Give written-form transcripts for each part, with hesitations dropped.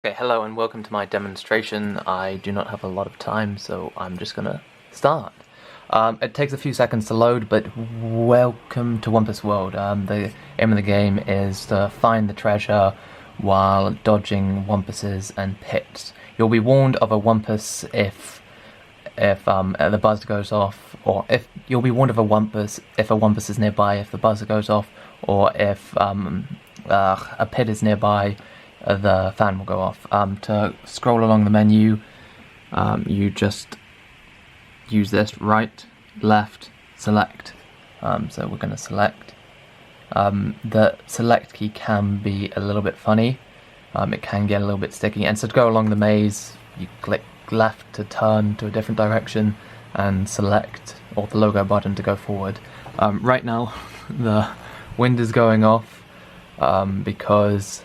Okay, hello and welcome to my demonstration. I do not have a lot of time, so I'm just gonna start. It takes a few seconds to load, but welcome to Wumpus World. The aim of the game is to find the treasure while dodging Wumpuses and pits. You'll be warned of a Wumpus if the buzzer goes off, or if you'll be warned of a Wumpus if a Wumpus is nearby, if the buzzer goes off, or if a pit is nearby. The fan will go off. To scroll along the menu, you just use this right, left, select. So we're going to select. The select key can be a little bit funny. It can get a little bit sticky. And so to go along the maze, you click left to turn to a different direction and select, or the logo button to go forward. Right now, the wind is going off because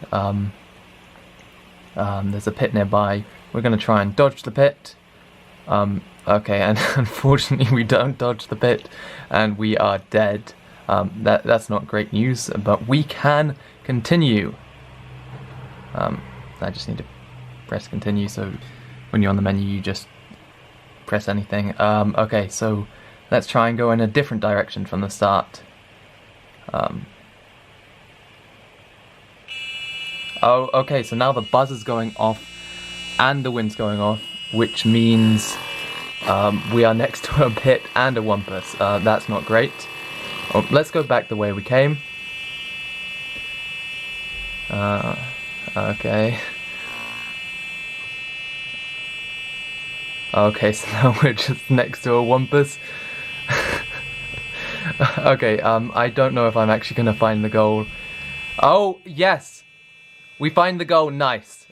there's a pit nearby. We're going to try and dodge the pit. Okay, and unfortunately we don't dodge the pit, and we are dead. That's not great news, but we can continue. I just need to press continue, so when you're on the menu you just press anything. Okay, so let's try and go in a different direction from the start. Oh, okay, so now the buzzer's going off and the wind's going off, which means we are next to a pit and a Wumpus. That's not great. Oh, let's go back the way we came. Okay. Okay, so now we're just next to a Wumpus. Okay, I don't know if I'm actually gonna find the goal. Oh, yes! We find the goal, nice.